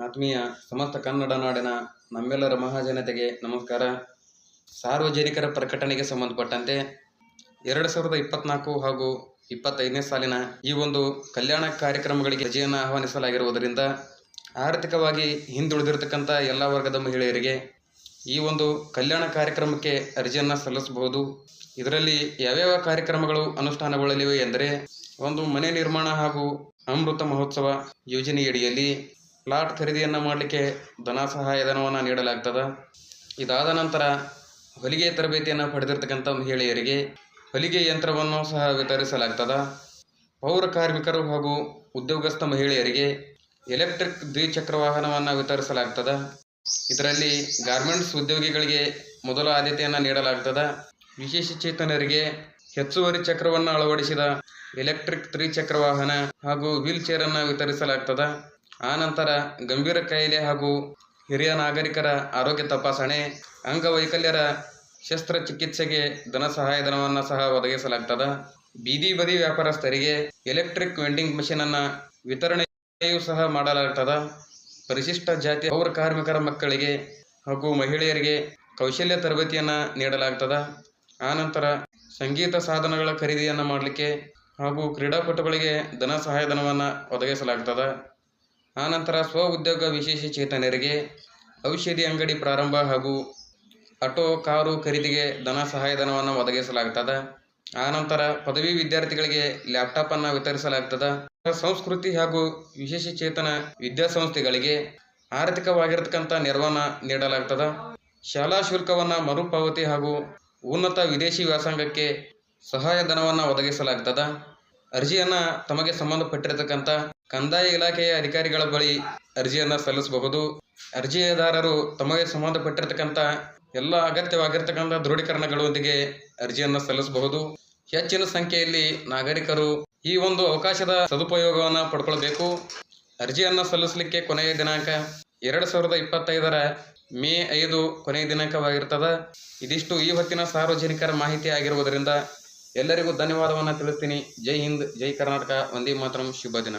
ಆತ್ಮೀಯ ಸಮಸ್ತ ಕನ್ನಡ ನಾಡಿನ ನಮ್ಮೆಲ್ಲರ ಮಹಾಜನತೆಗೆ ನಮಸ್ಕಾರ. ಸಾರ್ವಜನಿಕರ ಪ್ರಕಟಣೆಗೆ ಸಂಬಂಧಪಟ್ಟಂತೆ 2024 ಹಾಗೂ 25ನೇ ಸಾಲಿನ ಈ ಒಂದು ಕಲ್ಯಾಣ ಕಾರ್ಯಕ್ರಮಗಳಿಗೆ ಅರ್ಜಿಯನ್ನು ಆಹ್ವಾನಿಸಲಾಗಿರುವುದರಿಂದ ಆರ್ಥಿಕವಾಗಿ ಹಿಂದುಳಿದಿರತಕ್ಕಂಥ ಎಲ್ಲ ವರ್ಗದ ಮಹಿಳೆಯರಿಗೆ ಈ ಒಂದು ಕಲ್ಯಾಣ ಕಾರ್ಯಕ್ರಮಕ್ಕೆ ಅರ್ಜಿಯನ್ನು ಸಲ್ಲಿಸಬಹುದು. ಇದರಲ್ಲಿ ಯಾವ್ಯಾವ ಕಾರ್ಯಕ್ರಮಗಳು ಅನುಷ್ಠಾನಗೊಳ್ಳಲಿವೆ ಎಂದರೆ, ಒಂದು ಮನೆ ನಿರ್ಮಾಣ ಹಾಗೂ ಅಮೃತ ಮಹೋತ್ಸವ ಯೋಜನೆಯಡಿಯಲ್ಲಿ ಪ್ಲಾಟ್ ಖರೀದಿಯನ್ನು ಮಾಡಲಿಕ್ಕೆ ಧನ ಸಹಾಯಧನವನ್ನು ನೀಡಲಾಗ್ತದೆ. ಇದಾದ ನಂತರ ಹೊಲಿಗೆ ತರಬೇತಿಯನ್ನು ಪಡೆದಿರ್ತಕ್ಕಂಥ ಮಹಿಳೆಯರಿಗೆ ಹೊಲಿಗೆ ಯಂತ್ರವನ್ನು ಸಹ ವಿತರಿಸಲಾಗ್ತದೆ. ಪೌರ ಕಾರ್ಮಿಕರು ಹಾಗೂ ಉದ್ಯೋಗಸ್ಥ ಮಹಿಳೆಯರಿಗೆ ಎಲೆಕ್ಟ್ರಿಕ್ ದ್ವಿಚಕ್ರ ವಾಹನವನ್ನು ವಿತರಿಸಲಾಗ್ತದೆ. ಇದರಲ್ಲಿ ಗಾರ್ಮೆಂಟ್ಸ್ ಉದ್ಯೋಗಿಗಳಿಗೆ ಮೊದಲ ಆದ್ಯತೆಯನ್ನು ನೀಡಲಾಗ್ತದೆ. ವಿಶೇಷಚೇತನರಿಗೆ ಹೆಚ್ಚುವರಿ ಚಕ್ರವನ್ನು ಅಳವಡಿಸಿದ ಎಲೆಕ್ಟ್ರಿಕ್ ತ್ರಿಚಕ್ರ ವಾಹನ ಹಾಗೂ ವೀಲ್ ಚೇರನ್ನು ವಿತರಿಸಲಾಗ್ತದೆ. ಆನಂತರ ಗಂಭೀರ ಕಾಯಿಲೆ ಹಾಗೂ ಹಿರಿಯ ನಾಗರಿಕರ ಆರೋಗ್ಯ ತಪಾಸಣೆ, ಅಂಗವೈಕಲ್ಯರ ಶಸ್ತ್ರಚಿಕಿತ್ಸೆಗೆ ಧನ ಸಹಾಯಧನವನ್ನು ಸಹ ಒದಗಿಸಲಾಗ್ತದೆ. ಬೀದಿ ಬದಿ ವ್ಯಾಪಾರಸ್ಥರಿಗೆ ಎಲೆಕ್ಟ್ರಿಕ್ ವೆಂಡಿಂಗ್ ಮಷೀನನ್ನು ವಿತರಣೆಯೂ ಸಹ ಮಾಡಲಾಗ್ತದೆ. ಪರಿಶಿಷ್ಟ ಜಾತಿ ಪೌರ ಕಾರ್ಮಿಕರ ಮಕ್ಕಳಿಗೆ ಹಾಗೂ ಮಹಿಳೆಯರಿಗೆ ಕೌಶಲ್ಯ ತರಬೇತಿಯನ್ನು ನೀಡಲಾಗ್ತದೆ. ಆನಂತರ ಸಂಗೀತ ಸಾಧನಗಳ ಖರೀದಿಯನ್ನು ಮಾಡಲಿಕ್ಕೆ ಹಾಗೂ ಕ್ರೀಡಾಪಟುಗಳಿಗೆ ಧನ ಸಹಾಯಧನವನ್ನು ಒದಗಿಸಲಾಗ್ತದೆ. ಆನಂತರ ಸ್ವ ಉದ್ಯೋಗ ವಿಶೇಷಚೇತನರಿಗೆ ಔಷಧಿ ಅಂಗಡಿ ಪ್ರಾರಂಭ ಹಾಗೂ ಆಟೋ ಕಾರು ಖರೀದಿಗೆ ಧನ ಸಹಾಯಧನವನ್ನು ಒದಗಿಸಲಾಗ್ತದೆ. ಆನಂತರ ಪದವಿ ವಿದ್ಯಾರ್ಥಿಗಳಿಗೆ ಲ್ಯಾಪ್ಟಾಪನ್ನು ವಿತರಿಸಲಾಗ್ತದೆ. ಸಂಸ್ಕೃತಿ ಹಾಗೂ ವಿಶೇಷಚೇತನ ವಿದ್ಯಾಸಂಸ್ಥೆಗಳಿಗೆ ಆರ್ಥಿಕವಾಗಿರ್ತಕ್ಕಂಥ ನೆರವನ್ನು ನೀಡಲಾಗ್ತದೆ. ಶಾಲಾ ಶುಲ್ಕವನ್ನು ಮರುಪಾವತಿ ಹಾಗೂ ಉನ್ನತ ವಿದೇಶಿ ವ್ಯಾಸಂಗಕ್ಕೆ ಸಹಾಯಧನವನ್ನು ಒದಗಿಸಲಾಗ್ತದೆ. ಅರ್ಜಿಯನ್ನು ತಮಗೆ ಸಂಬಂಧಪಟ್ಟಿರತಕ್ಕಂಥ ಕಂದಾಯ ಇಲಾಖೆಯ ಅಧಿಕಾರಿಗಳ ಬಳಿ ಅರ್ಜಿಯನ್ನು ಸಲ್ಲಿಸಬಹುದು. ಅರ್ಜಿದಾರರು ತಮಗೆ ಸಂಬಂಧಪಟ್ಟಿರತಕ್ಕಂಥ ಎಲ್ಲ ಅಗತ್ಯವಾಗಿರ್ತಕ್ಕಂಥ ದೃಢೀಕರಣಗಳೊಂದಿಗೆ ಅರ್ಜಿಯನ್ನು ಸಲ್ಲಿಸಬಹುದು. ಹೆಚ್ಚಿನ ಸಂಖ್ಯೆಯಲ್ಲಿ ನಾಗರಿಕರು ಈ ಒಂದು ಅವಕಾಶದ ಸದುಪಯೋಗವನ್ನು ಪಡ್ಕೊಳ್ಬೇಕು. ಅರ್ಜಿಯನ್ನು ಸಲ್ಲಿಸಲಿಕ್ಕೆ ಕೊನೆಯ ದಿನಾಂಕ 2025ರ ಮೇ 5 ಕೊನೆಯ ದಿನಾಂಕವಾಗಿರ್ತದೆ. ಇದಿಷ್ಟು ಈ ಹೊತ್ತಿನ ಸಾರ್ವಜನಿಕರ ಮಾಹಿತಿ ಆಗಿರುವುದರಿಂದ ಎಲ್ಲರಿಗೂ ಧನ್ಯವಾದವನ್ನು ತಿಳಿಸ್ತೀನಿ. ಜೈ ಹಿಂದ್, ಜೈ ಕರ್ನಾಟಕ, ವಂದೇ ಮಾತರಂ, ಶುಭ ದಿನ.